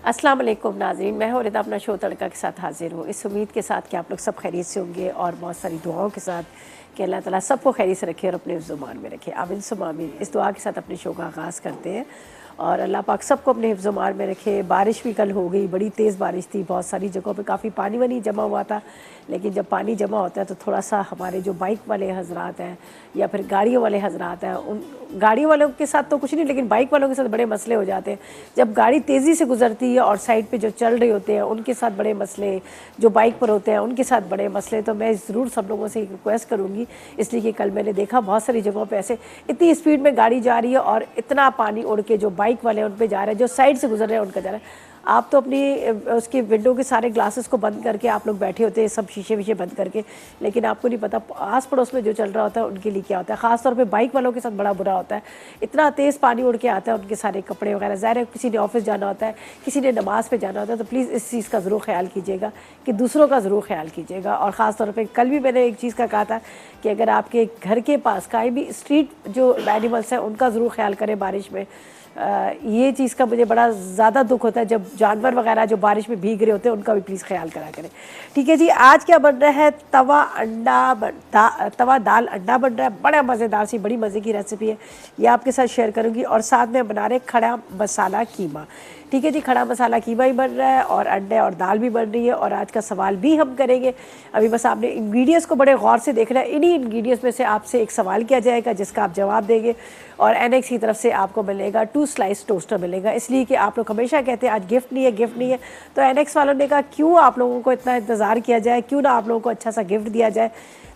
अस्सलाम वालेकुम नाज़रीन, मैं हूँ रिदा अपना शो तड़का के साथ हाजिर हूँ। इस उम्मीद के साथ कि आप लोग सब खैरियत से होंगे और बहुत सारी दुआओं के साथ कि अल्लाह ताला सबको खैरियत से रखे और अपने ज़ुबान में रखे। आमीन सुम्मा आमीन। इस दुआ के साथ अपने शो का आगाज़ करते हैं और अल्लाह पाक सबको अपने हिफ्ज़-ओ-मान में रखे। बारिश भी कल हो गई, बड़ी तेज़ बारिश थी, बहुत सारी जगहों पे काफ़ी पानी वानी जमा हुआ था। लेकिन जब पानी जमा होता है तो थोड़ा सा हमारे जो बाइक वाले हज़रात हैं या फिर गाड़ियों वाले हज़रात हैं, उन गाड़ियों वालों के साथ तो कुछ नहीं, लेकिन बाइक वालों के साथ बड़े मसले हो जाते हैं। जब गाड़ी तेज़ी से गुजरती है और साइड पे जो चल रहे होते हैं उनके साथ बड़े मसले, जो बाइक पर होते हैं उनके साथ बड़े मसले। तो मैं ज़रूर सब लोगों से रिक्वेस्ट करूँगी, इसलिए कि कल मैंने देखा बहुत सारी जगहों पे ऐसे इतनी स्पीड में गाड़ी जा रही है और इतना पानी उड़ के जो बाइक वाले हैं उन पे जा रहे हैं, जो साइड से गुजर रहे हैं उनका जा रहा है। आप तो अपनी उसकी विंडो के सारे ग्लासेस को बंद करके आप लोग बैठे होते हैं, सब शीशे वीशे बंद करके, लेकिन आपको नहीं पता आस पड़ोस में जो चल रहा होता है उनके लिए क्या होता है। ख़ास तौर पे बाइक वालों के साथ बड़ा बुरा होता है। इतना तेज़ पानी उड़ के आता है, उनके सारे कपड़े वगैरह, ज़ाहिर है किसी ने ऑफिस जाना होता है, किसी ने नमाज़ पे जाना होता है। तो प्लीज़ इस चीज़ का ज़रूर ख्याल कीजिएगा कि दूसरों का ज़रूर ख्याल कीजिएगा। और ख़ास तौर पर कल भी मैंने एक चीज़ का कहा था कि अगर आपके घर के पास कहीं भी स्ट्रीट जो एनिमल्स हैं उनका ज़रूर ख्याल करें बारिश में। ये चीज़ का मुझे बड़ा ज़्यादा दुख होता है जब जानवर वगैरह जो बारिश में भीग रहे होते हैं, उनका भी प्लीज़ ख्याल करा करें। ठीक है जी, आज क्या बन रहा है? तवा दाल अंडा बन रहा है। बड़ा मज़ेदार सी, बड़ी मज़े की रेसिपी है, ये आपके साथ शेयर करूँगी। और साथ में बना रहे खड़ा मसाला कीमा। ठीक है जी, खड़ा मसाला कीमा ही बन रहा है और अंडे और दाल भी बन रही है। और आज का सवाल भी हम करेंगे। अभी बस आपने इंग्रेडिएंट्स को बड़े गौर से देखना है। इन्हीं इंग्रेडिएंट्स में से आपसे एक सवाल किया जाएगा जिसका आप जवाब देंगे और एनेक्स की तरफ से आपको मिलेगा 2 स्लाइस टोस्टर मिलेगा। इसलिए कि आप लोग हमेशा कहते हैं आज गिफ्ट नहीं है, गिफ्ट नहीं है। तो एनेक्स वालों ने कहा क्यों आप लोगों को इतना इंतज़ार किया जाए, क्यों ना आप लोगों को अच्छा सा गिफ्ट दिया जाए।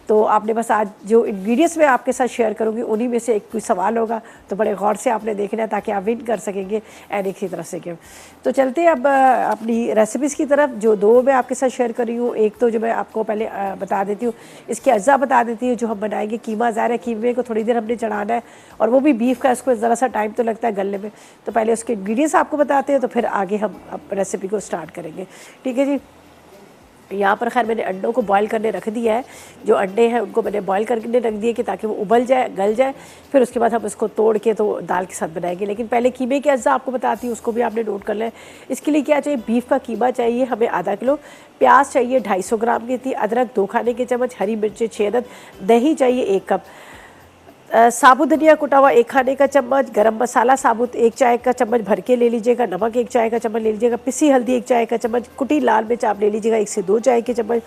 तो आपने बस आज जो इंग्रेडिएंट्स मैं आपके साथ शेयर करूंगी उन्हीं में से एक कोई सवाल होगा, तो बड़े गौर से आपने देखना है ताकि आप विन कर सकेंगे एनेक्स की तरफ से गिफ्ट। तो चलते हैं अब अपनी रेसिपीज़ की तरफ, जो दो मैं आपके साथ शेयर कर रही हूँ। एक तो जो मैं आपको पहले बता देती हूँ, इसके अज्जा बता देती हूँ जो हम बनाएंगे। कीमा ज़ाहिर है कीमे को थोड़ी देर हमने चढ़ाना है और वो भी बीफ का, इसको ज़रा सा टाइम तो लगता है गलने में। तो पहले उसके इंग्रेडिएंट्स आपको बताते हैं, तो फिर आगे हम अब रेसिपी को स्टार्ट करेंगे। ठीक है जी, यहाँ पर खैर मैंने अंडों को बॉईल करने रख दिया है। जो अंडे हैं उनको मैंने बॉईल करके रख दिए कि ताकि वो उबल जाए, गल जाए। फिर उसके बाद हम इसको तोड़ के तो दाल के साथ बनाएंगे। लेकिन पहले कीमे के अज्जा आपको बताती हूँ, उसको भी आपने नोट कर लें। इसके लिए क्या चाहिए? बीफ का कीमा चाहिए हमें आधा किलो, प्याज चाहिए 250 ग्राम की थी, अदरक 2 खाने के चम्मच, हरी मिर्चें 6 अदद, दही चाहिए 1 कप, साबुत धनिया कुटा हुआ 1 खाने का चम्मच, गरम मसाला साबुत 1 चाय का चम्मच भर के ले लीजिएगा, नमक 1 चाय का चम्मच ले लीजिएगा, पिसी हल्दी 1 चाय का चम्मच, कुटी लाल मिर्च आप ले लीजिएगा 1 से 2 चाय के चम्मच,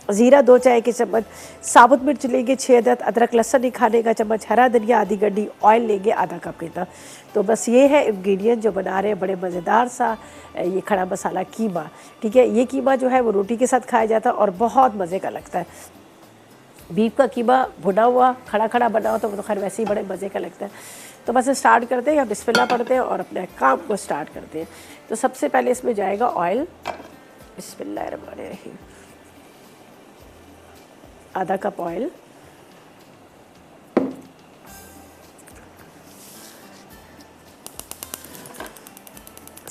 ज़ीरा 2 चाय के चम्मच, साबुत मिर्च लेंगे 6 अदद, अदरक लहसुन 1 खाने का चम्मच, हरा धनिया आधी गड्डी, ऑयल लेंगे आधा कप कितना। तो बस ये है इंग्रेडिएंट जो बना रहे हैं बड़े मज़ेदार सा ये खड़ा मसाला कीमा। ठीक है, ये कीमा जो है वो रोटी के साथ खाया जाता है और बहुत मज़े का लगता है। बीफ का कीमा भुना हुआ खड़ा खड़ा बना हो तो खैर वैसे ही बड़े मज़े का लगता है। तो बस स्टार्ट करते हैं, या बिस्मिल्लाह पढ़ते हैं और अपने काम को स्टार्ट करते हैं। तो सबसे पहले इसमें जाएगा ऑयल, बिस्मिल्लाहिर्रहमानिर्रहीम, आधा कप ऑयल।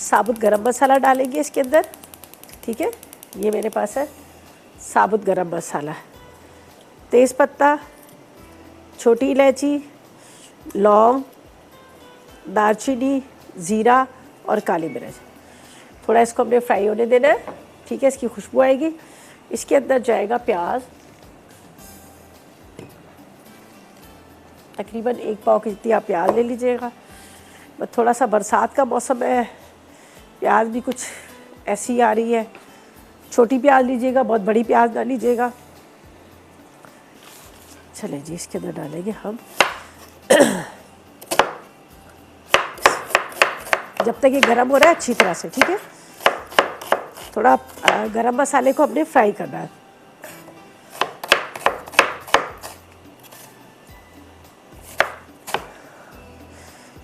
साबुत गरम मसाला डालेंगे इसके अंदर। ठीक है, ये मेरे पास है साबुत गरम मसाला, तेज़पत्ता, छोटी इलायची, लौंग, दालचीनी, ज़ीरा और काली मिर्च। थोड़ा इसको हमने फ्राई होने देना है। ठीक है, इसकी खुशबू आएगी। इसके अंदर जाएगा प्याज, तकरीबन 1 पाव की जितनी आप प्याज ले लीजिएगा। बस थोड़ा सा बरसात का मौसम है, प्याज भी कुछ ऐसी आ रही है। छोटी प्याज लीजिएगा, बहुत बड़ी प्याज ना लीजिएगा। चलें जी, इसके अंदर डालेंगे हम जब तक ये गरम हो रहा है अच्छी तरह से। ठीक है, थोड़ा गरम मसाले को हमने फ्राई करना है।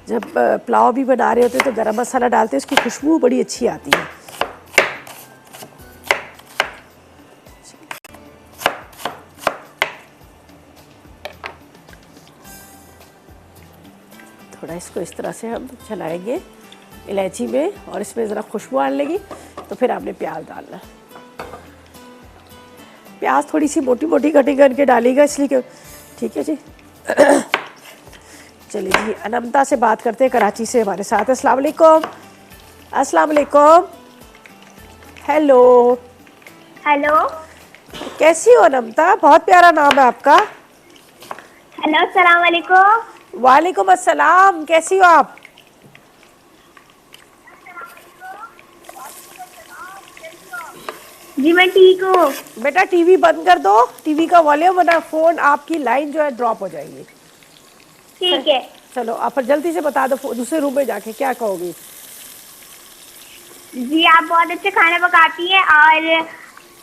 जब पुलाव भी बना रहे होते हैं तो गरम मसाला डालते हैं, उसकी खुशबू बड़ी अच्छी आती है। थोड़ा इसको इस तरह से हम चलाएंगे इलायची में और इसमें ज़रा खुशबू आने लगी तो फिर आपने प्याज डालना। प्याज थोड़ी सी मोटी मोटी कटिंग करके डालिएगा इसलिए कि ठीक है जी। चलिए जी, अनमता से बात करते हैं, कराची से हमारे साथ। अस्सलाम वालेकुम। अस्सलाम वालेकुम। हेलो। हेलो। कैसी हो नमता? बहुत प्यारा नाम है आपका। हेलो, अस्सलाम वालेकुम। वालेकुम अस्सलाम। कैसी हो आप? जी मैं ठीक हूँ। बेटा टीवी बंद कर दो, टीवी का वॉल्यूम, वरना फोन आपकी लाइन जो है ड्रॉप हो जाएगी। सही। ठीक है। चलो आप पर जल्दी से बता दो दूसरे रूम में जाके क्या कहोगी। जी आप बहुत अच्छे खाना पकाती हैं और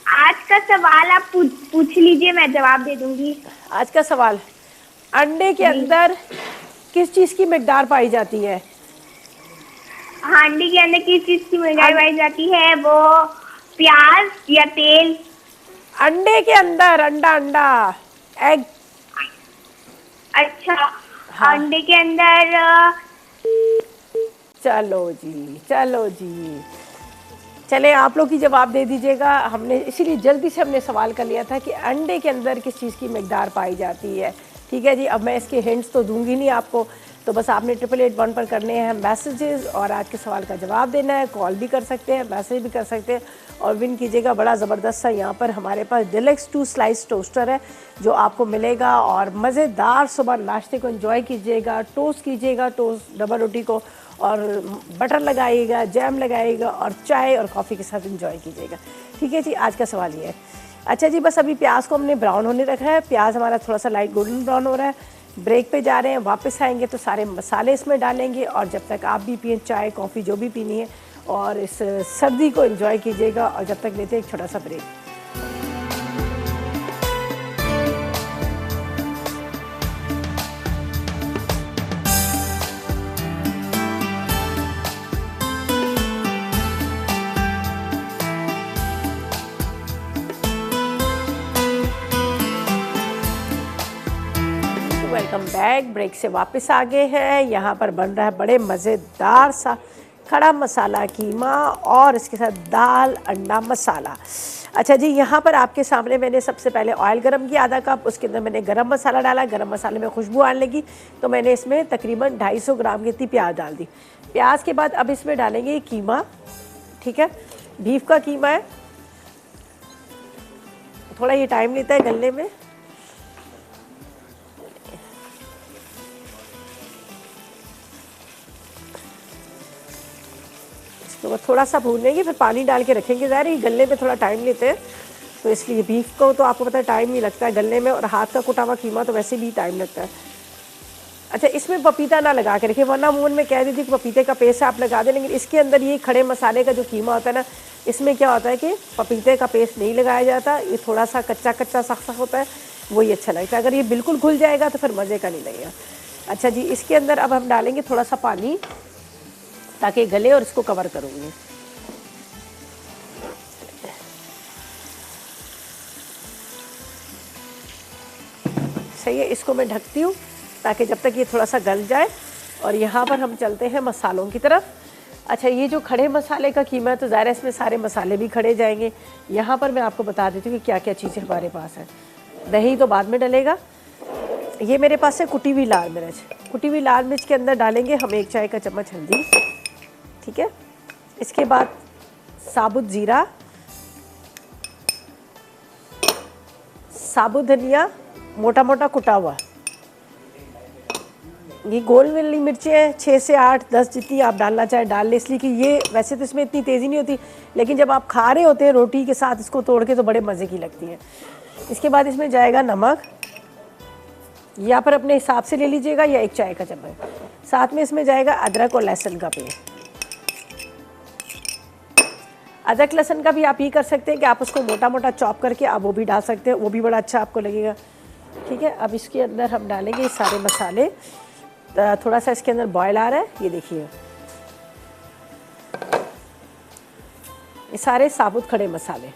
आज का सवाल आप पूछ लीजिए, मैं जवाब दे दूंगी। आज का सवाल, अंडे के जी। अंदर किस चीज़ की मिकदार पाई जाती है? हांडी के अंदर किस चीज की मिठाई अं, पाई जाती है? वो प्याज या तेल? अंडे के अंदर, अंडा अंडा, एग। अच्छा। हाँ। अंडे के अंदर चलो जी, चलो जी। चले आप लोग ही जवाब दे दीजिएगा। हमने इसीलिए जल्दी से हमने सवाल कर लिया था कि अंडे के अंदर किस चीज़ की मिकदार पाई जाती है। ठीक है जी, अब मैं इसके हिंट्स तो दूंगी नहीं आपको, तो बस आपने 8881 पर करने हैं मैसेजेस और आज के सवाल का जवाब देना है। कॉल भी कर सकते हैं, मैसेज भी कर सकते हैं और विन कीजिएगा। बड़ा ज़बरदस्त सा यहाँ पर हमारे पास डिलक्स 2 स्लाइस टोस्टर है जो आपको मिलेगा और मज़ेदार सुबह नाश्ते को एंजॉय कीजिएगा। टोस्ट कीजिएगा, टोस्ट डबल रोटी को, और बटर लगाइएगा, जैम लगाइएगा और चाय और कॉफ़ी के साथ एंजॉय कीजिएगा। ठीक है जी, आज का सवाल ये है। अच्छा जी, बस अभी प्याज को हमने ब्राउन होने रखा है। प्याज हमारा थोड़ा सा लाइट गोल्डन ब्राउन हो रहा है। ब्रेक पे जा रहे हैं, वापस आएंगे तो सारे मसाले इसमें डालेंगे और जब तक आप भी पिए चाय कॉफ़ी जो भी पीनी है और इस सर्दी को एंजॉय कीजिएगा। और जब तक लेते हैं एक छोटा सा ब्रेक। Welcome back. ब्रेक से वापस आ गए हैं। यहाँ पर बन रहा है बड़े मज़ेदार सा खड़ा मसाला कीमा और इसके साथ दाल अंडा मसाला। अच्छा जी, यहाँ पर आपके सामने मैंने सबसे पहले ऑयल गरम किया आधा कप, उसके अंदर मैंने गरम मसाला डाला। गरम मसाले में खुशबू आने लगी तो मैंने इसमें तकरीबन 250 ग्राम की इतनी प्याज डाल दी। प्याज के बाद अब इसमें डालेंगे कीमा। ठीक है, बीफ का कीमा है, थोड़ा ये टाइम लेता है गलने में। तो थोड़ा सा भूनेंगे, फिर पानी डाल के रखेंगे। ज़ाहिर है गलने में थोड़ा टाइम लेते हैं, तो इसलिए बीफ को तो आपको पता है टाइम नहीं लगता है गलने में, और हाथ का कुटा हुआ कीमा तो वैसे भी टाइम लगता है। अच्छा, इसमें पपीता ना लगा के रखिए, वरना मुँह में कह देती कि पपीते का पेस्ट आप लगा दें, लेकिन इसके अंदर ये खड़े मसाले का जो कीमा होता है ना, इसमें क्या होता है कि पपीते का पेस्ट नहीं लगाया जाता। ये थोड़ा सा कच्चा कच्चा सख्त सख्त होता है, वही अच्छा लगता है। अगर ये बिल्कुल घुल जाएगा तो फिर मज़े का नहीं लगेगा। अच्छा जी, इसके अंदर अब हम डालेंगे थोड़ा सा पानी ताकि गले, और इसको कवर करूँगी। सही है, इसको मैं ढकती हूँ ताकि जब तक ये थोड़ा सा गल जाए। और यहाँ पर हम चलते हैं मसालों की तरफ। अच्छा, ये जो खड़े मसाले का कीमा है तो ज़ाहिर है इसमें सारे मसाले भी खड़े जाएंगे। यहाँ पर मैं आपको बता देती हूँ कि क्या क्या चीज़ें हमारे पास है। दही तो बाद में डलेगा। ये मेरे पास है कुटी हुई लाल मिर्च। कुटी हुई लाल मिर्च के अंदर डालेंगे हम 1 चाय का चम्मच हल्दी। ठीक है, इसके बाद साबुत ज़ीरा, साबुत धनिया मोटा मोटा कुटा हुआ। ये गोल वाली मिर्चें हैं, 6 से 8 10 जितनी आप डालना चाहें डाल लें, इसलिए कि ये वैसे तो इसमें इतनी तेज़ी नहीं होती, लेकिन जब आप खा रहे होते हैं रोटी के साथ इसको तोड़ के तो बड़े मज़े की लगती है। इसके बाद इसमें जाएगा नमक, या पर अपने हिसाब से ले लीजिएगा, या 1 चाय का चम्मच। साथ में इसमें जाएगा अदरक और लहसुन का पेस्ट। अदरक लहसुन का भी आप ये कर सकते हैं कि आप उसको मोटा मोटा चॉप करके आप वो भी डाल सकते हैं, वो भी बड़ा अच्छा आपको लगेगा। ठीक है, अब इसके अंदर हम डालेंगे ये सारे मसाले। थोड़ा सा इसके अंदर बॉयल आ रहा है, ये देखिए, ये सारे साबुत खड़े मसाले।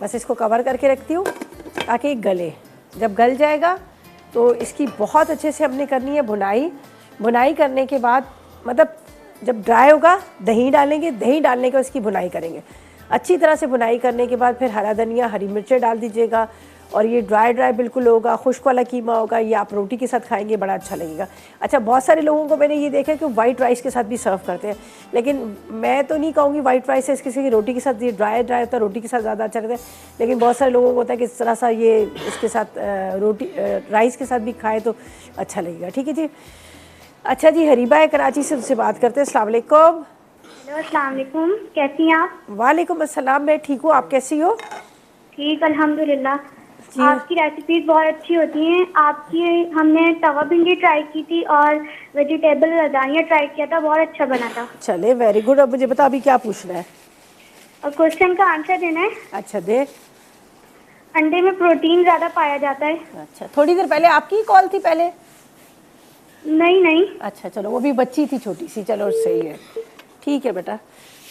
बस इसको कवर करके रखती हूँ ताकि गले। जब गल जाएगा तो इसकी बहुत अच्छे से हमने करनी है भुनाई। भुनाई करने के बाद, मतलब जब ड्राई होगा दही डालेंगे, दही डालने के बाद इसकी भुनाई करेंगे। अच्छी तरह से भुनाई करने के बाद फिर हरा धनिया हरी मिर्चें डाल दीजिएगा और ये ड्राई ड्राई बिल्कुल होगा, खुश्क वाला कीमा होगा, ये आप रोटी के साथ खाएंगे बड़ा अच्छा लगेगा। अच्छा, बहुत सारे लोगों को मैंने ये देखा है कि वाइट राइस के साथ भी सर्व करते हैं, लेकिन मैं तो नहीं कहूँगी वाइट राइस है, किसी की रोटी के साथ ये ड्राई ड्राई होता है, रोटी के साथ ज़्यादा अच्छा लगता है, लेकिन बहुत सारे लोगों को होता है कि इस तरह सा ये इसके साथ रोटी राइस के साथ भी खाए तो अच्छा लगेगा। ठीक है जी। अच्छा जी, हरीबा है कराची से, उनसे बात करते हैं। अस्सलाम वालेकुम। हेलो, अस्सलाम वालेकुम, कैसी हैं आप? वालेकुम अस्सलाम, मैं ठीक हूँ, आप कैसी हो? ठीक, अल्हम्दुलिल्लाह। जी। आपकी रेसिपीज बहुत अच्छी होती हैं। आपकी हमने तवा भिंडी ट्राई की थी और वेजिटेबल लजानिया ट्राई किया था, बहुत अच्छा बना था। चले, वेरी गुड। अब मुझे बता अभी क्या पूछना है? और क्वेश्चन का आंसर देना है। अच्छा दे। अंडे में प्रोटीन ज़्यादा पाया जाता है। अच्छा, थोड़ी देर पहले आपकी कॉल थी पहले? नहीं नहीं। अच्छा चलो, वो भी बच्ची थी छोटी सी, चलो सही है, ठीक है बेटा।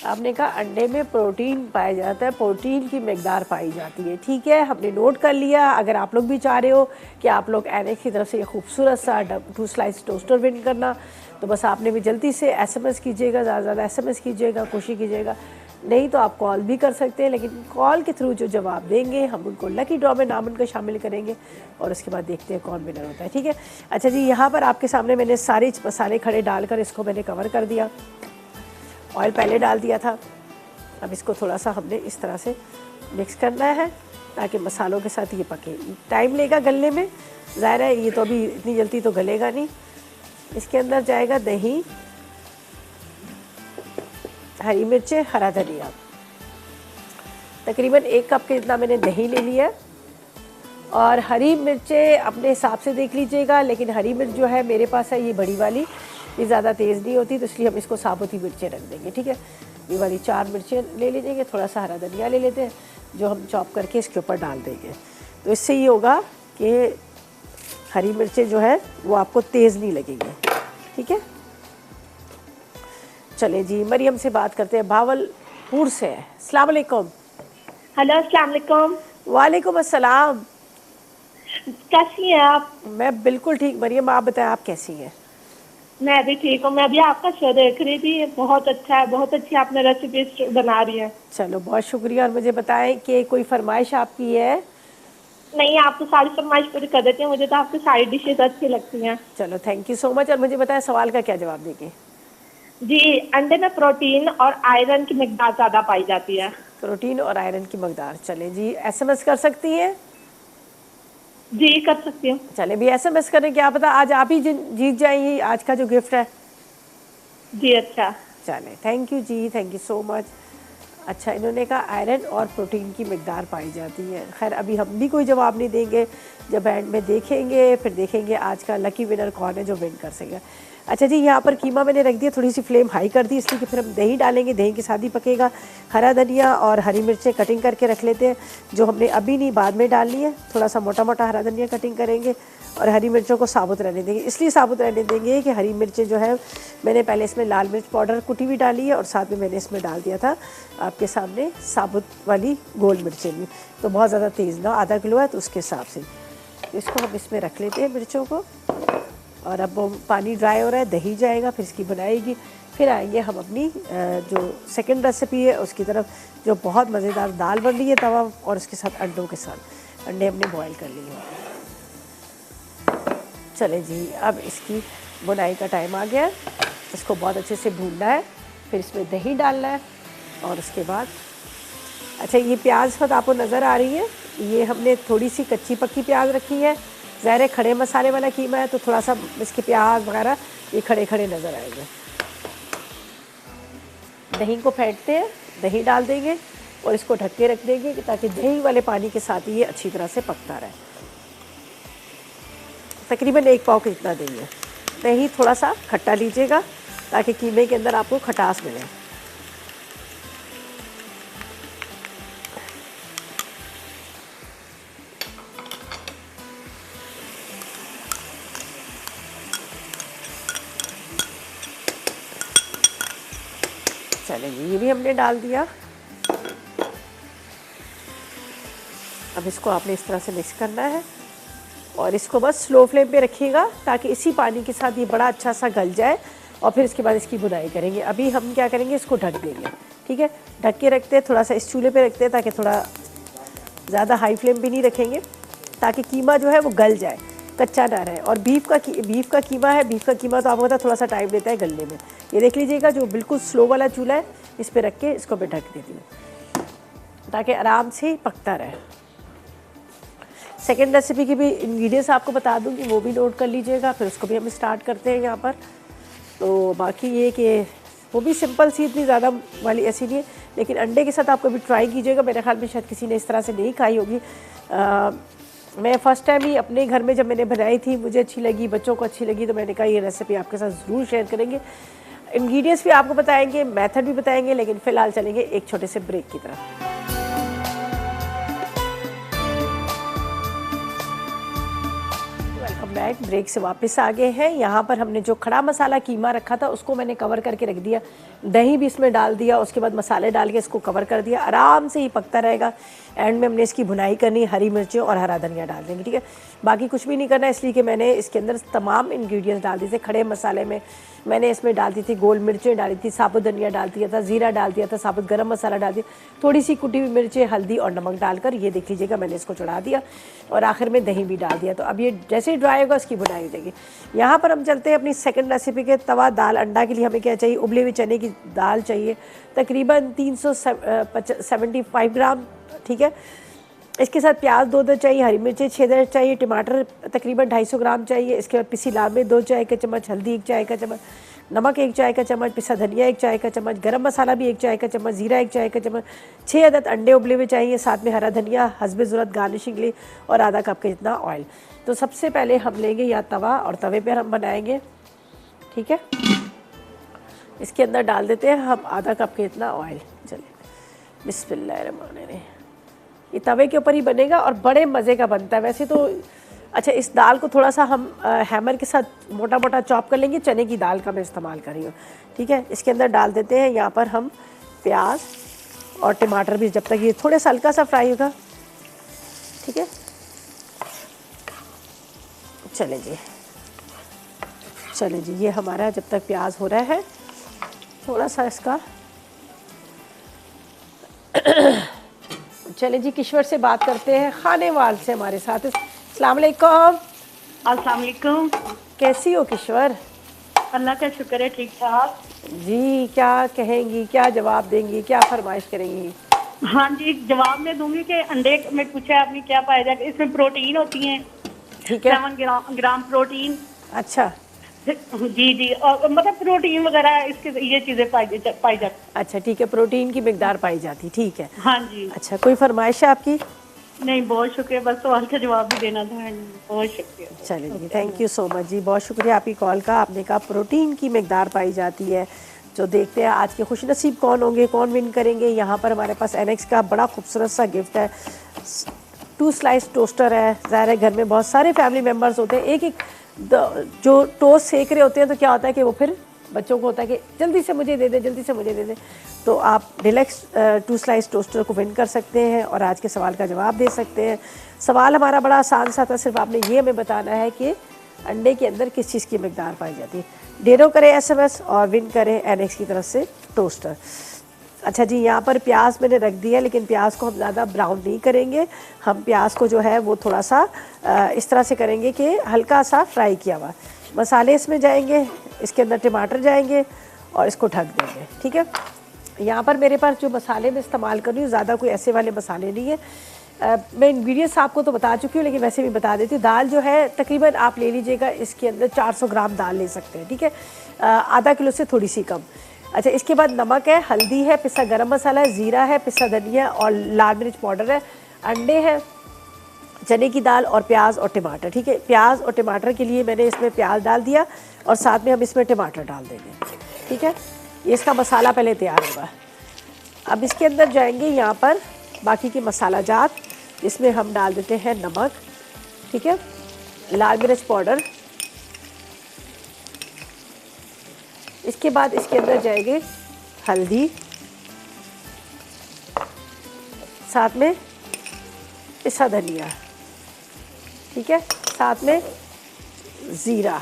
आपने कहा अंडे में प्रोटीन पाया जाता है, प्रोटीन की मकदार पाई जाती है, ठीक है, हमने नोट कर लिया। अगर आप लोग भी चाह रहे हो कि आप लोग एनेक्स की तरफ से ये खूबसूरत सा 2 स्लाइस टोस्टर विन करना, तो बस आपने भी जल्दी से SMS कीजिएगा, ज़्यादा ज़्यादा SMS कीजिएगा, कोशिश कीजिएगा। नहीं तो आप कॉल भी कर सकते हैं, लेकिन कॉल के थ्रू जो जवाब देंगे हम उनको लकी ड्रॉ में नाम उनका शामिल करेंगे और उसके बाद देखते हैं कौन विनर होता है, ठीक है। अच्छा जी, यहाँ पर आपके सामने मैंने सारे मसाले खड़े डालकर इसको मैंने कवर कर दिया। ऑयल पहले डाल दिया था, अब इसको थोड़ा सा हमने इस तरह से मिक्स करना है ताकि मसालों के साथ ये पके। टाइम लेगा गलने में, ज़ाहिर है ये तो अभी इतनी जल्दी तो गलेगा नहीं। इसके अंदर जाएगा दही, हरी मिर्चें, हरा धनिया। तकरीबन 1 कप के जितना मैंने दही ले लिया। और हरी मिर्चें अपने हिसाब से देख लीजिएगा, लेकिन हरी मिर्च जो है मेरे पास है ये बड़ी वाली, ये ज़्यादा तेज़ नहीं होती, तो इसलिए हम इसको साबुत ही मिर्चें रख देंगे, ठीक है। ये वाली 4 मिर्चें ले लीजिएगा, थोड़ा सा हरा धनिया ले लेते हैं जो हम चॉप करके इसके ऊपर डाल देंगे। तो इससे ये होगा कि हरी मिर्चें जो है वो आपको तेज़ नहीं लगेंगी, ठीक है। चलें जी, मरियम से बात करते हैं, भावलपुर से। अस्सलाम वालेकुम। हेलो, अस्सलाम वालेकुम। वालेकुम अस्सलाम। कैसी हैं आप? मैं बिल्कुल ठीक मरियम, आप बताएं आप कैसी हैं? मैं भी ठीक हूँ। मैं अभी आपका शो देख रही थी, बहुत अच्छा है, बहुत अच्छी आपने रेसिपी बना रही है। चलो बहुत शुक्रिया। और मुझे बताएं कि कोई फरमाइश आपकी है? नहीं, आप तो सारी फरमाइश पूरी कर देती हैं, मुझे तो आपकी सारी डिशेज अच्छी लगती हैं। चलो थैंक यू सो मच। और मुझे बताएं सवाल का क्या जवाब देंगे? जी, अंडे में प्रोटीन और आयरन की मिकदार ज़्यादा पाई जाती है। प्रोटीन और आयरन की मकदार। चलें जी, SMS कर सकती हैं? जी, कर सकती हूँ। चले भी SMS करें, क्या पता आज आप ही जीत जाएंगी आज का जो गिफ्ट है। जी अच्छा। चले, थैंक यू जी, थैंक यू सो मच। अच्छा, इन्होंने कहा आयरन और प्रोटीन की मकदार पाई जाती है। खैर अभी हम भी कोई जवाब नहीं देंगे, जब एंड में देखेंगे फिर देखेंगे आज का लकी विनर कौन है जो विन कर सकेगा। अच्छा जी, यहाँ पर कीमा मैंने रख दिया, थोड़ी सी फ्लेम हाई कर दी इसलिए कि फिर हम दही डालेंगे, दही के साथ ही पकेगा। हरा धनिया और हरी मिर्चें कटिंग करके रख लेते हैं, जो हमने अभी नहीं बाद में डालनी है। थोड़ा सा मोटा मोटा हरा धनिया कटिंग करेंगे और हरी मिर्चों को साबुत रहने देंगे। इसलिए साबुत रहने देंगे कि हरी मिर्चें जो है मैंने पहले इसमें लाल मिर्च पाउडर कुटी हुई डाली है और साथ में मैंने इसमें डाल दिया था आपके सामने साबुत वाली गोल मिर्चें भी, तो बहुत ज़्यादा तेज़ ना, आधा किलो है तो उसके हिसाब से। तो इसको हम इसमें रख लेते हैं मिर्चों को। और अब वो पानी ड्राई हो रहा है, दही जाएगा, फिर इसकी बनाएगी, फिर आएंगे हम अपनी जो सेकंड रेसिपी है उसकी तरफ, जो बहुत मज़ेदार दाल बन रही है तवा और उसके साथ अंडों के साथ। अंडे हमने बॉईल कर लिए हैं। चलें जी, अब इसकी बुनाई का टाइम आ गया। इसको बहुत अच्छे से भूनना है, फिर इसमें दही डालना है और उसके बाद अच्छा ये प्याज खत आपको नज़र आ रही है, ये हमने थोड़ी सी कच्ची पक्की प्याज रखी है। ज़ाहिर है खड़े मसाले वाला कीमा है तो थोड़ा सा इसके प्याज वगैरह ये खड़े खड़े नज़र आएंगे। दही को फेंटते हैं, दही डाल देंगे और इसको ढक के रख देंगे ताकि दही वाले पानी के साथ ही ये अच्छी तरह से पकता रहे। तकरीबन 1 पाव के जितना दही है। दही थोड़ा सा खट्टा लीजिएगा ताकि कीमे के अंदर आपको खटास मिले। चलेंगे, ये भी हमने डाल दिया। अब इसको आपने इस तरह से मिक्स करना है और इसको बस स्लो फ्लेम पे रखिएगा ताकि इसी पानी के साथ ये बड़ा अच्छा सा गल जाए और फिर इसके बाद इसकी बुनाई करेंगे। अभी हम क्या करेंगे, इसको ढक देंगे, ठीक है। ढक के रखते हैं, थोड़ा सा इस चूल्हे पे रखते हैं ताकि थोड़ा ज़्यादा हाई फ्लेम भी नहीं रखेंगे ताकि कीमा जो है वो गल जाए, कच्चा ना रहे। और बीफ का कीमा है, बीफ का कीमा तो आपको पता थोड़ा सा टाइम लेता है गलने में। ये देख लीजिएगा, जो बिल्कुल स्लो वाला चूल्हा है इस पर रख के इसको मैं ढक देती हूँ ताकि आराम से पकता रहे। सेकेंड रेसिपी की भी इंग्रेडिएंट्स आपको बता दूँगी, वो भी नोट कर लीजिएगा, फिर उसको भी हम स्टार्ट करते हैं यहाँ पर। तो बाकी ये कि वो भी सिंपल सी, इतनी ज़्यादा वाली ऐसी नहीं है, लेकिन अंडे के साथ आप कभी ट्राई कीजिएगा। मेरे ख्याल में शायद किसी ने इस तरह से नहीं खाई होगी। मैं फ़र्स्ट टाइम ही अपने घर में जब मैंने बनाई थी, मुझे अच्छी लगी, बच्चों को अच्छी लगी, तो मैंने कहा ये रेसिपी आपके साथ ज़रूर शेयर करेंगे। इंग्रेडिएंट्स भी आपको बताएंगे, मेथड भी बताएंगे, लेकिन फ़िलहाल चलेंगे एक छोटे से ब्रेक की तरफ। Welcome back. ब्रेक से वापस आ गए हैं। यहाँ पर हमने जो खड़ा मसाला कीमा रखा था उसको मैंने कवर करके रख दिया, दही भी इसमें डाल दिया, उसके बाद मसाले डाल के इसको कवर कर दिया, आराम से ही पकता रहेगा। एंड में हमने इसकी भुनाई करनी, हरी मिर्चें और हरा धनिया डाल देंगे, ठीक है। बाकी कुछ भी नहीं करना, इसलिए कि मैंने इसके अंदर तमाम इंग्रेडिएंट्स डाल दिए थे। खड़े मसाले में मैंने इसमें डाल दी थी गोल मिर्चें डाली थी, साबुत धनिया डाल दिया था, ज़ीरा डाल दिया था, साबुत गरम मसाला डाल दिया, थोड़ी सी कुटी हुई मिर्चें, हल्दी और नमक डालकर ये देख लीजिएगा मैंने इसको चढ़ा दिया, और आखिर में दही भी डाल दिया। तो अब ये जैसे ही ड्राई होगा उसकी भुनाई हो जाएगी। यहाँ पर हम चलते हैं अपनी सेकंड रेसिपी के तवा दाल अंडा के लिए हमें क्या चाहिए, उबले हुए चने की दाल चाहिए, तकरीबन 375 ग्राम, ठीक है। इसके साथ प्याज 2 चाहिए, हरी मिर्चें 6 चाहिए, टमाटर तकरीबन 250 ग्राम चाहिए। इसके बाद पिसी लाल मिर्च 2 चाय का चम्मच, हल्दी 1 चाय का चम्मच, नमक 1 चाय का चम्मच, पिसा धनिया 1 चाय का चम्मच, गरम मसाला भी 1 चाय का चम्मच, जीरा 1 चाय का चम्मच, 6 अदद अंडे उबले हुए चाहिए, साथ में हरा धनिया हस्बे ज़रूरत गार्निशिंग के लिए, और आधा कप के जितना ऑयल। तो सबसे पहले हम लेंगे या तवा, और तवे पर हम बनाएंगे, ठीक है। इसके अंदर डाल देते हैं हम आधा कप के इतना ऑयल। चलिए बिस्मिल्लाहिर्रहमानिर्रहीम। ये तवे के ऊपर ही बनेगा और बड़े मज़े का बनता है वैसे तो। अच्छा, इस दाल को थोड़ा सा हम हैमर के साथ मोटा मोटा चॉप कर लेंगे, चने की दाल का मैं इस्तेमाल कर रही हूँ, ठीक है। इसके अंदर डाल देते हैं यहाँ पर हम प्याज और टमाटर भी, जब तक ये थोड़े सा हल्का सा फ्राई होगा, ठीक है। चले जी, ये हमारा जब तक प्याज हो रहा है थोड़ा सा इसका चले जी, किश्वर से बात करते हैं, खानेवाल से हमारे साथ। अस्सलाम वालेकुम। अस्सलाम वालेकुम। कैसी हो किश्वर? अल्लाह का शुक्र है, ठीक ठाक जी। क्या कहेंगी, क्या जवाब देंगी, क्या फरमाइश करेंगी? हाँ जी, जवाब मैं दूंगी कि अंडे में पूछा आपने क्या पाया जाए, इसमें प्रोटीन होती है, ठीक है, 7 ग्राम प्रोटीन। अच्छा जी, और मतलब प्रोटीन वगैरह इसके ये चीजें पाई जाती। अच्छा, ठीक है, प्रोटीन की मिकदार पाई जाती, ठीक है। हाँ जी। अच्छा, कोई फरमाइश है आपकी? नहीं, बहुत शुक्रिया, बस सवाल का जवाब भी देना था। बहुत शुक्रिया। चलिए जी, थैंक यू सो मच जी, बहुत शुक्रिया आपकी कॉल का। आपने कहा प्रोटीन की मिकदार पाई जाती है। जो देखते हैं आज के खुशनसीब कौन होंगे, कौन विन करेंगे। यहाँ पर हमारे पास एनेक्स का बड़ा खूबसूरत सा गिफ्ट है, 2 स्लाइस टोस्टर है। ज़ाहिर है घर में बहुत सारे फैमिली मेम्बर्स होते हैं, एक जो टोस्ट सेक रहे होते हैं, तो क्या होता है कि वो फिर बच्चों को होता है कि जल्दी से मुझे दे दे, जल्दी से मुझे दे दे। तो आप डिलक्स 2 स्लाइस टोस्टर को विन कर सकते हैं और आज के सवाल का जवाब दे सकते हैं। सवाल हमारा बड़ा आसान सा था, सिर्फ आपने ये हमें बताना है कि अंडे के अंदर किस चीज़ की मिकदार पाई जाती है। डेरो करें SMS और विन करें एनेक्स की तरफ से टोस्टर। अच्छा जी, यहाँ पर प्याज मैंने रख दिया, लेकिन प्याज को हम ज़्यादा ब्राउन नहीं करेंगे। हम प्याज को जो है वो थोड़ा सा इस तरह से करेंगे कि हल्का सा फ्राई किया हुआ। मसाले इसमें जाएंगे, इसके अंदर टमाटर जाएंगे और इसको ढक देंगे, ठीक है। यहाँ पर मेरे पास जो मसाले मैं इस्तेमाल कर रही हूँ ज़्यादा कोई ऐसे वाले मसाले नहीं है। मैं इंग्रेडिएंट्स आपको तो बता चुकी हूँ, लेकिन वैसे भी बता देती हूँ। दाल जो है तकरीबन आप ले लीजिएगा, इसके अंदर 400 ग्राम दाल ले सकते हैं, ठीक है। आधा किलो से थोड़ी सी कम। अच्छा, इसके बाद नमक है, हल्दी है, पिसा गरम मसाला है, ज़ीरा है, पिसा धनिया और लाल मिर्च पाउडर है, अंडे हैं, चने की दाल और प्याज और टमाटर, ठीक है। प्याज और टमाटर के लिए मैंने इसमें प्याज डाल दिया और साथ में हम इसमें टमाटर डाल देंगे, ठीक है। ये इसका मसाला पहले तैयार होगा। अब इसके अंदर जाएंगे यहाँ पर बाकी के मसाला जात, इसमें हम डाल देते हैं नमक, ठीक है, लाल मिर्च पाउडर। इसके बाद इसके अंदर जाएंगे हल्दी, साथ में पिसा धनिया, ठीक है, साथ में ज़ीरा।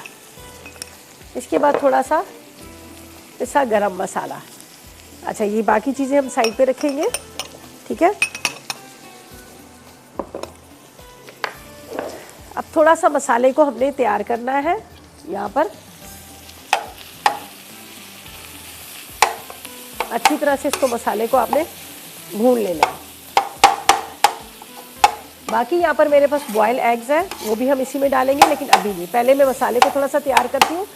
इसके बाद थोड़ा सा पिसा गरम मसाला। अच्छा, ये बाकी चीज़ें हम साइड पे रखेंगे, ठीक है। थोड़ा सा मसाले को हमने तैयार करना है यहाँ पर। अच्छी तरह से इसको मसाले को आपने भून लेना है। बाकी यहाँ पर मेरे पास बॉयल एग्स है, वो भी हम इसी में डालेंगे, लेकिन अभी नहीं। पहले मैं मसाले को थोड़ा सा तैयार करती हूँ,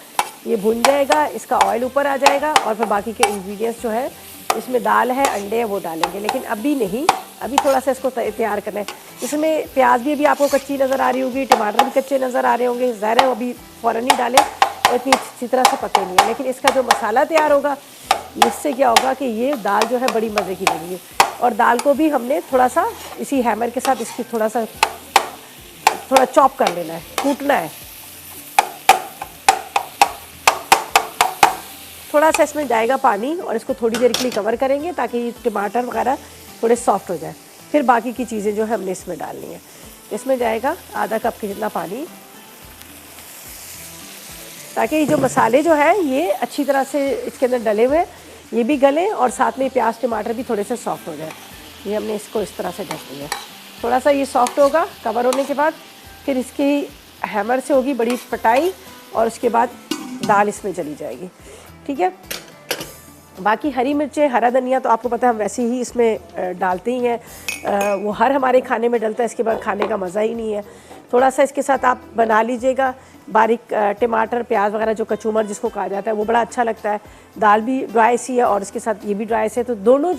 ये भुन जाएगा, इसका ऑयल ऊपर आ जाएगा और फिर बाकी के इंग्रेडिएंट्स जो है, इसमें दाल है, अंडे है, वो डालेंगे, लेकिन अभी नहीं। अभी थोड़ा सा इसको तैयार करना है। इसमें प्याज भी अभी आपको कच्ची नज़र आ रही होगी, टमाटर भी कच्चे नज़र आ रहे होंगे, ज़ाहिर है अभी फ़ौरन ही डालें और इतनी अच्छी तरह से पके नहीं है। लेकिन इसका जो मसाला तैयार होगा, इससे क्या होगा कि ये दाल जो है बड़ी मज़े की बनेगी। और दाल को भी हमने थोड़ा सा इसी हैमर के साथ इसकी थोड़ा चॉप कर लेना है, कूटना है। थोड़ा सा इसमें जाएगा पानी और इसको थोड़ी देर के लिए कवर करेंगे ताकि टमाटर वगैरह थोड़े सॉफ्ट हो जाए। फिर बाकी की चीज़ें जो है हमने इसमें डालनी है। इसमें जाएगा आधा कप के जितना पानी, ताकि ये जो मसाले जो है ये अच्छी तरह से इसके अंदर डले हुए, ये भी गले और साथ में प्याज टमाटर भी थोड़े से सॉफ्ट हो जाए। ये हमने इसको इस तरह से ढक दिया। थोड़ा सा ये सॉफ्ट होगा, कवर होने के बाद फिर इसकी हैमर से होगी बड़ी पटाई और उसके बाद दाल इसमें चली जाएगी। ठीक है। बाकी हरी मिर्चें, हरा धनिया तो आपको पता है हम वैसे ही इसमें डालते ही हैं, वो हर हमारे खाने में डलता है, इसके बाद खाने का मज़ा ही नहीं है। थोड़ा सा इसके साथ आप बना लीजिएगा बारीक टमाटर प्याज वगैरह, जो कचूमर जिसको कहा जाता है, वो बड़ा अच्छा लगता है। दाल भी ड्राई सी है और इसके साथ ये भी ड्राई सी है, तो दोनों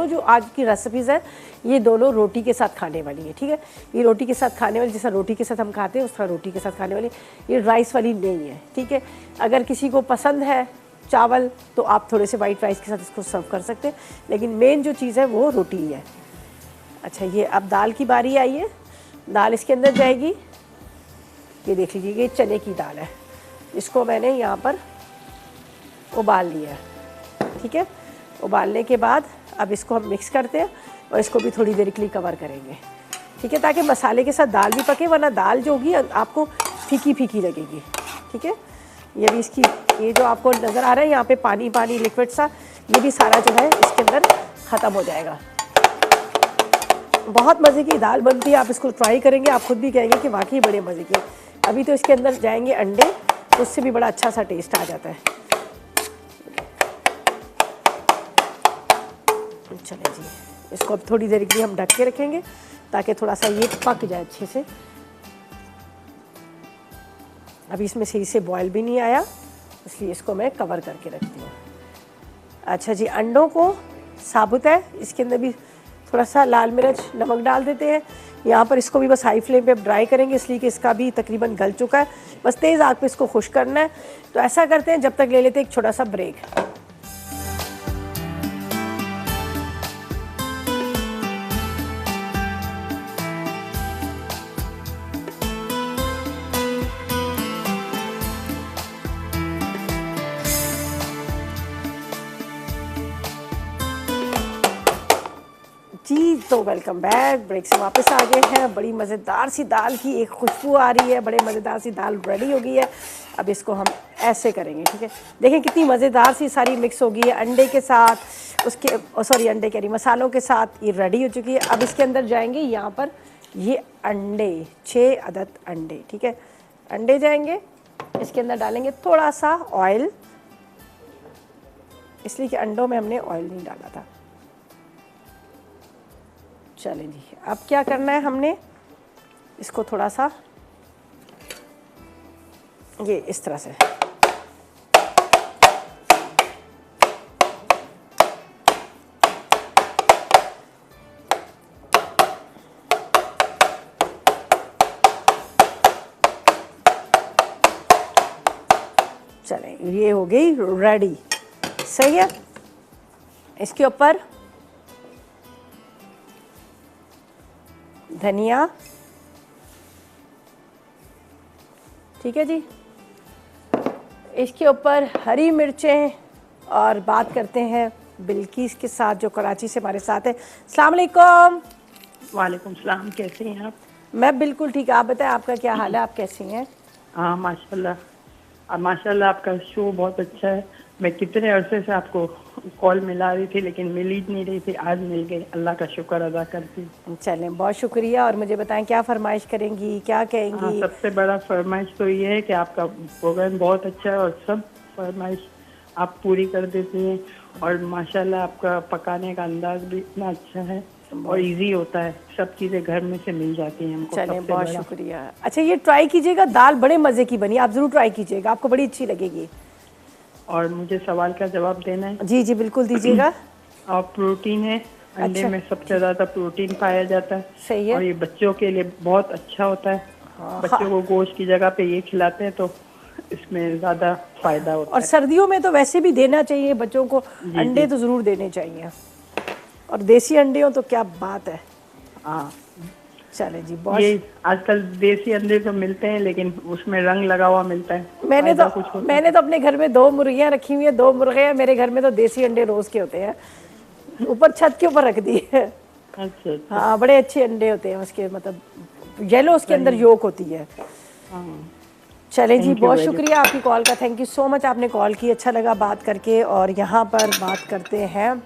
जो आज की रेसिपीज़ हैं ये दोनों रोटी के साथ खाने वाली है। ठीक है। ये रोटी के साथ खाने वाली, जैसा रोटी के साथ हम खाते हैं उस तरह रोटी के साथ खाने वाली, ये राइस वाली नहीं है। ठीक है। अगर किसी को पसंद है चावल तो आप थोड़े से वाइट राइस के साथ इसको सर्व कर सकते हैं, लेकिन मेन जो चीज़ है वो रोटी ही है। अच्छा, ये अब दाल की बारी आई है। दाल इसके अंदर जाएगी। ये देख लीजिए, ये चने की दाल है, इसको मैंने यहाँ पर उबाल लिया है। ठीक है। उबालने के बाद अब इसको हम मिक्स करते हैं और इसको भी थोड़ी देर के लिए कवर करेंगे। ठीक है, ताकि मसाले के साथ दाल भी पके, वरना दाल जो होगी आपको फीकी फीकी लगेगी। ठीक है। ये भी इसकी, ये जो आपको नज़र आ रहा है यहाँ पे पानी पानी लिक्विड सा, ये भी सारा जो है इसके अंदर ख़त्म हो जाएगा। बहुत मज़े की दाल बनती है, आप इसको ट्राई करेंगे, आप खुद भी कहेंगे कि वाकई बड़े मज़े की। अभी तो इसके अंदर जाएंगे अंडे, तो उससे भी बड़ा अच्छा सा टेस्ट आ जाता है। चले जी, इसको अब थोड़ी देर के लिए हम ढक के रखेंगे ताकि थोड़ा सा ये पक जाए अच्छे से। अभी इसमें सही से बॉयल भी नहीं आया, इसलिए इसको मैं कवर करके रखती हूँ। अच्छा जी, अंडों को साबुत है, इसके अंदर भी थोड़ा सा लाल मिर्च नमक डाल देते हैं। यहाँ पर इसको भी बस हाई फ्लेम पे ड्राई करेंगे, इसलिए कि इसका भी तकरीबन गल चुका है, बस तेज़ आग पे इसको खुश करना है। तो ऐसा करते हैं, जब तक ले लेते हैं एक छोटा सा ब्रेक। जी, तो वेलकम बैक। ब्रेक से वापस आ गए हैं। बड़ी मज़ेदार सी दाल की एक खुशबू आ रही है, बड़े मज़ेदार सी दाल रेडी हो गई है। अब इसको हम ऐसे करेंगे। ठीक है। देखें कितनी मज़ेदार सी सारी मिक्स हो गई है अंडे के साथ, उसके सॉरी अंडे कह रही, मसालों के साथ ये रेडी हो चुकी है। अब इसके अंदर जाएंगे यहाँ पर ये अंडे, 6 अदद अंडे। ठीक है। अंडे जाएंगे, इसके अंदर डालेंगे थोड़ा सा ऑयल, इसलिए कि अंडों में हमने ऑयल नहीं डाला था। चलें जी, अब क्या करना है, हमने इसको थोड़ा सा ये इस तरह से चलें, ये हो गई रेडी। सही है। इसके ऊपर धनिया, ठीक है जी, इसके ऊपर हरी मिर्चें। और बात करते हैं बिल्किस के साथ जो कराची से हमारे साथ है। अस्सलाम वालेकुम। वालेकुम सलाम, कैसे हैं आप? मैं बिल्कुल ठीक, आप बताएं आपका क्या हाल है, आप कैसी हैं? हाँ माशाल्लाह, और माशाल्लाह आपका शो बहुत अच्छा है। मैं कितने अरसे से आपको कॉल मिला रही थी लेकिन मिल ही नहीं रही थी, आज मिल गई। अल्लाह का शुक्र अदा करती हूँ। चलें, बहुत शुक्रिया। और मुझे बताएं क्या फरमाइश करेंगी, क्या हाँ, कहेंगी? सबसे बड़ा फरमाइश तो ये है कि आपका प्रोग्राम बहुत अच्छा है और सब फरमाइश आप पूरी कर देती हैं। और माशाल्लाह आपका पकाने का अंदाज भी इतना अच्छा है और इजी होता है, सब चीज़ें घर में से मिल जाती हैं हमको। चलें, सबसे बहुत बड़ा। शुक्रिया। अच्छा, ये ट्राई कीजिएगा, दाल बड़े मज़े की बनी, आप ज़रूर ट्राई कीजिएगा, आपको बड़ी अच्छी लगेगी। और मुझे सवाल का जवाब देना है। जी जी बिल्कुल दीजिएगा। और प्रोटीन है, अंडे अच्छा। में सबसे ज़्यादा प्रोटीन पाया जाता है। सही है। और ये बच्चों के लिए बहुत अच्छा होता है। बच्चों को गोश्त की जगह पे ये खिलाते हैं तो इसमें ज़्यादा फायदा होता और है। सर्दियों में तो वैसे भी देना चाहिए बच्चों को, अंडे तो ज़रूर देने चाहिए, और देसी अंडे हो तो क्या बात है। हाँ, चले जी, बहुत ये आजकल देसी अंडे तो मिलते हैं लेकिन उसमें रंग लगा हुआ मिलता है। मैंने फायदा कुछ होता मैंने तो अपने घर में 2 मुर्गियां रखी हुई है, 2 मुर्गे हैं मेरे घर में, तो देसी अंडे रोज के होते हैं, ऊपर छत के ऊपर रख दिए है। है। अच्छा। हाँ, बड़े अच्छे अंडे होते हैं उसके, मतलब येलो उसके अंदर योक होती है। हाँ, चले जी, Thank you बहुत very शुक्रिया आपकी कॉल का, थैंक यू सो मच, आपने कॉल की, अच्छा लगा बात करके। और यहाँ पर बात करते हैं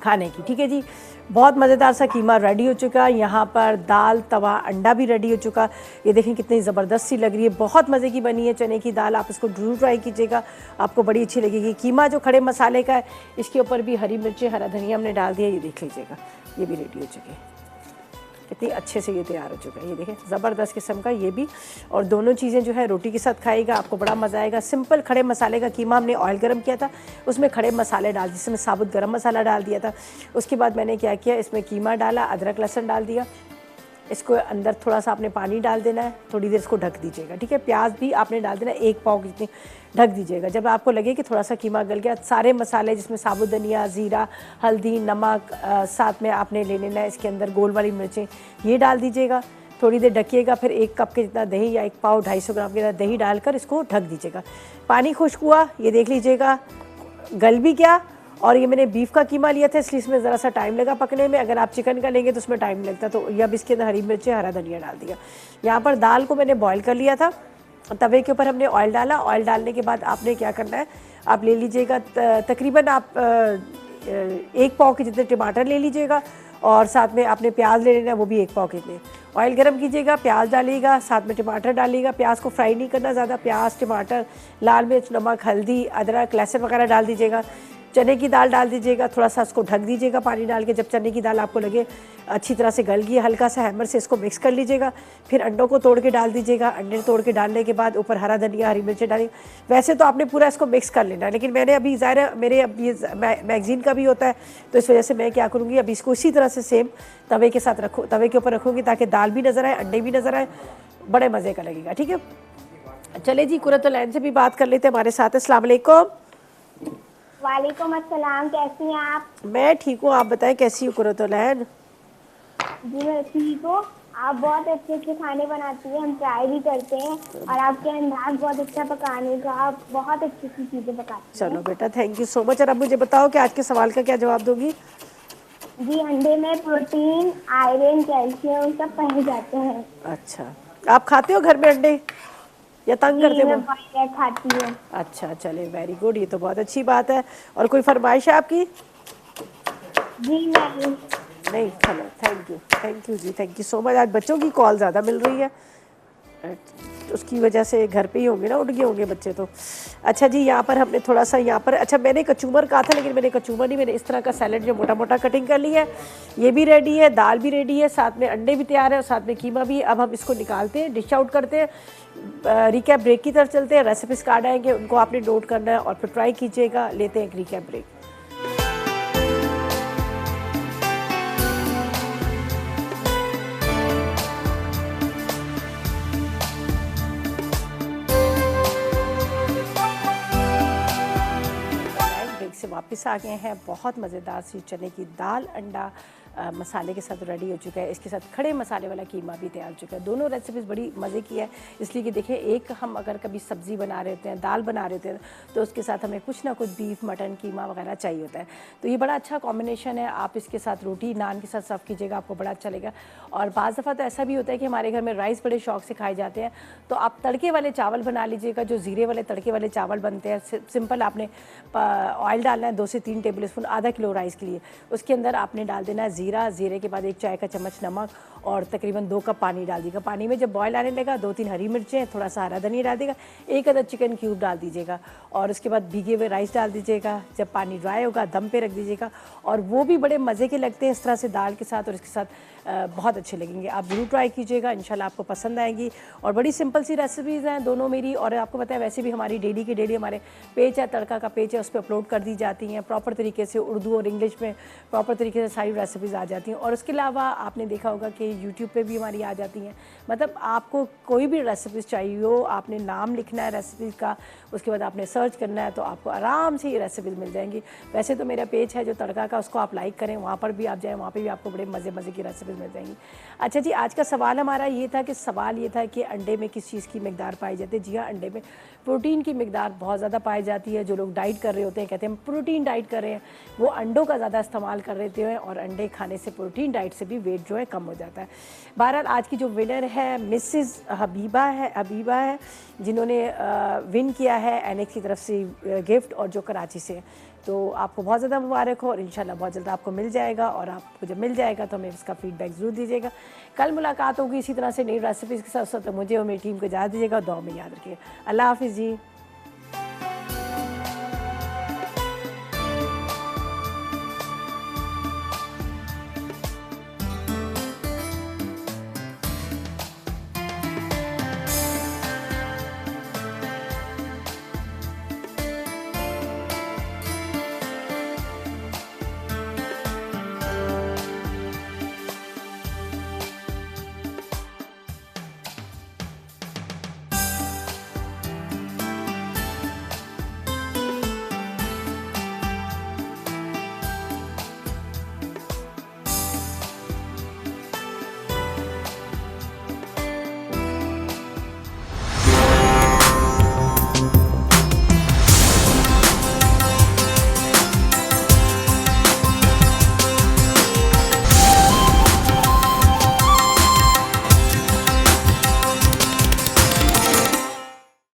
खाने की। ठीक है जी, बहुत मज़ेदार सा कीमा रेडी हो चुका, यहाँ पर दाल तवा अंडा भी रेडी हो चुका। ये देखें कितनी ज़बरदस्त सी लग रही है, बहुत मज़े की बनी है चने की दाल, आप इसको ज़रूर ट्राई कीजिएगा, आपको बड़ी अच्छी लगेगी। कीमा जो खड़े मसाले का है, इसके ऊपर भी हरी मिर्चें हरा धनिया हमने डाल दिया, ये देख लीजिएगा, ये भी रेडी हो चुके हैं, कितनी अच्छे से ये तैयार हो चुका है। ये देखें ज़बरदस्त किस्म का ये भी, और दोनों चीज़ें जो है रोटी के साथ खाएगा, आपको बड़ा मज़ा आएगा। सिंपल खड़े मसाले का कीमा, हमने ऑयल गरम किया था, उसमें खड़े मसाले डाल, जिसमें साबुत गरम मसाला डाल दिया था। उसके बाद मैंने क्या किया, इसमें कीमा डाला, अदरक लहसुन डाल दिया, इसको अंदर थोड़ा सा आपने पानी डाल देना है, थोड़ी देर इसको ढक दीजिएगा। ठीक है, प्याज भी आपने डाल देना, 1 पाव जितनी ढक दीजिएगा। जब आपको लगे कि थोड़ा सा कीमा गल गया, सारे मसाले जिसमें साबुत धनिया, ज़ीरा, हल्दी, नमक, साथ में आपने ले लेना है इसके अंदर गोल वाली मिर्चें, ये डाल दीजिएगा, थोड़ी देर ढकिएगा। फिर 1 कप के जितना दही या 1 पाव 250 ग्राम के दही डालकर इसको ढक दीजिएगा। पानी खुश्क हुआ, ये देख लीजिएगा गल भी गया। और ये मैंने बीफ का कीमा लिया था, इसलिए इसमें ज़रा सा टाइम लगा पकने में, अगर आप चिकन का लेंगे तो उसमें टाइम लगता। तो ये अब इसके अंदर हरी मिर्चें हरा धनिया डाल दिया। यहाँ पर दाल को मैंने बॉईल कर लिया था, तवे के ऊपर हमने ऑयल डाला, ऑयल डालने के बाद आपने क्या करना है, आप ले लीजिएगा तकरीबन आप 1 पाव के जितने टमाटर ले लीजिएगा, और साथ में आपने प्याज ले लेना है, वो भी 1 पाव के जितने। ऑयल गरम कीजिएगा, प्याज डालिएगा, साथ में टमाटर डालिएगा, प्याज को फ्राई नहीं करना ज़्यादा, प्याज, टमाटर, लाल मिर्च, नमक, हल्दी, अदरक, लहसुन वगैरह डाल दीजिएगा। चने की दाल डाल दीजिएगा, थोड़ा सा उसको ढक दीजिएगा पानी डाल के। जब चने की दाल आपको लगे अच्छी तरह से गल गई, हल्का सा हैमर से इसको मिक्स कर लीजिएगा। फिर अंडों को तोड़ के डाल दीजिएगा, अंडे तोड़ के डालने के बाद ऊपर हरा धनिया, हरी मिर्चें डाली। वैसे तो आपने पूरा इसको मिक्स कर लेना है, लेकिन मैंने अभी ज़ाहिर है मेरे अब ये मैगज़ीन का भी होता है, तो इस वजह से मैं क्या करूँगी, अभी इसको इसी तरह से सेम तवे के साथ रखो, तवे के ऊपर रखूँगी, ताकि दाल भी नज़र आए, अंडे भी नज़र आए, बड़े मज़े का लगेगा। ठीक है, चले जी, कुरतुल-ऐन से भी बात कर लेते हैं, हमारे साथ है। अस्सलाम वालेकुम। वालेकुम अस्सलाम, कैसी हैं आप? मैं ठीक हूँ, आप बताएं कैसी हो कुरतुल-ऐन? जी मैं ठीक हूँ। आप बहुत अच्छे अच्छे खाने बनाती हैं, हम ट्राई भी करते हैं, और आपके अंदाज बहुत अच्छा पकाने का, आप बहुत अच्छी अच्छी चीज़ें पकाती हैं। चलो बेटा, थैंक यू सो मच। और अब मुझे बताओ कि आज के सवाल का क्या जवाब दोगी? जी, अंडे में प्रोटीन, आयरन, कैल्शियम सब पाए जाते हैं। अच्छा, आप खाते हो घर में अंडे या तंग करते जी, हो? मैं बहुत खाती हूँ। अच्छा, चले, वेरी गुड, ये तो बहुत अच्छी बात है। और कोई फरमाइश है आपकी? जी नहीं। नहीं, चलो, थैंक यू जी, थैंक यू सो मच। आज बच्चों की कॉल ज़्यादा मिल रही है, उसकी वजह से घर पे ही होंगे ना, उठ गए होंगे बच्चे तो। अच्छा जी, यहाँ पर हमने थोड़ा सा यहाँ पर, अच्छा मैंने कचूमर कहा था, लेकिन मैंने कचूमर नहीं, मैंने इस तरह का सैलेड जो मोटा मोटा कटिंग कर ली है, ये भी रेडी है, दाल भी रेडी है, साथ में अंडे भी तैयार है, और साथ में कीमा भी। अब हम इसको निकालते हैं, डिश आउट करते हैं, रिकैप ब्रेक की तरफ चलते हैं। रेसिपीज कार्ड आएंगे, उनको आपने नोट करना है और फिर ट्राई कीजिएगा। लेते हैं एक रिकैप ब्रेक। ब्रेक से वापस आ गए हैं। बहुत मज़ेदार सी चने की दाल अंडा मसाले के साथ रेडी हो चुका है। इसके साथ खड़े मसाले वाला कीमा भी तैयार हो चुका है। दोनों रेसिपीज़ बड़ी मज़े की है, इसलिए कि देखिए एक हम अगर कभी सब्ज़ी बना रहे होते हैं, दाल बना रहे होते हैं, तो उसके साथ हमें कुछ ना कुछ बीफ, मटन, कीमा वगैरह चाहिए होता है। तो ये बड़ा अच्छा कॉम्बिनेशन है। आप इसके साथ रोटी, नान के साथ सर्व कीजिएगा, आपको बड़ा अच्छा लगेगा। और बाज़ दफ़ा तो ऐसा भी होता है कि हमारे घर में राइस बड़े शौक से खाए जाते हैं, तो आप तड़के वाले चावल बना लीजिएगा, जो ज़ीरे वाले तड़के वाले चावल बनते हैं। सिंपल आपने ऑयल डालना है 2 से 3 टेबल स्पून, आधा किलो राइस के लिए। उसके अंदर आपने डाल देना है ज़ीरा, ज़ीरे के बाद 1 चाय का चम्मच नमक और तकरीबन 2 कप पानी डाल दीजिएगा। पानी में जब बॉयल आने लगा 2-3 हरी मिर्चें, थोड़ा सा हरा धनिया डाल देगा, 1 अदद चिकन क्यूब डाल दीजिएगा और उसके बाद भीगे हुए राइस डाल दीजिएगा। जब पानी ड्राई होगा दम पे रख दीजिएगा और वो भी बड़े मज़े के लगते हैं इस तरह से दाल के साथ, और इसके साथ बहुत अच्छे लगेंगे। आप ज़रूर ट्राई कीजिएगा, इंशाल्लाह आपको पसंद आएगी। और बड़ी सिंपल सी रेसिपीज़ हैं दोनों मेरी, और आपको पता है वैसे भी हमारी डेली की डेली हमारे पेज है, तड़का का पेज है, उस पर अपलोड कर दी जाती हैं प्रॉपर तरीके से, उर्दू और इंग्लिश में प्रॉपर तरीके से सारी रेसिपीज़ आ जाती हैं। और उसके अलावा आपने देखा होगा कि यूट्यूब पे भी हमारी आ जाती हैं। मतलब आपको कोई भी रेसिपीज़ चाहिए हो, आपने नाम लिखना है रेसिपीज़ का, उसके बाद आपने सर्च करना है, तो आपको आराम से ये रेसिपीज़ मिल जाएंगी। वैसे तो मेरा पेज है जो तड़का का, उसको आप लाइक करें, वहाँ पर भी आप जाएँ, वहाँ पर भी आपको बड़े मज़े मज़े की रेसिपीज़ मिल जाएंगी। अच्छा जी, आज का सवाल हमारा ये था कि अंडे में किस चीज़ की मिकदार पाई जाती है। जी हाँ, अंडे में प्रोटीन की मिकदार बहुत ज़्यादा पाई जाती है। जो लोग डाइट कर रहे होते हैं, कहते हैं हम प्रोटीन डाइट कर रहे हैं, वो अंडों का ज़्यादा इस्तेमाल कर रहे हैं, और अंडे खाने से प्रोटीन डाइट से भी वेट जो है कम हो जाता है। बहरहाल आज की जो विनर है मिसेस हबीबा है जिन्होंने विन किया है एनेक्स की तरफ से गिफ्ट, और जो कराची से। तो आपको बहुत ज़्यादा मुबारक हो और इंशाल्लाह बहुत जल्द आपको मिल जाएगा, और आपको जब मिल जाएगा तो हमें उसका फीडबैक ज़रूर दीजिएगा। कल मुलाकात होगी इसी तरह से नई रेसिपीज़ के साथ। तो मुझे और मेरी टीम को इजाज़त दीजिएगा, दुआ में याद रखिएगा। अल्लाह हाफ़िज़ जी।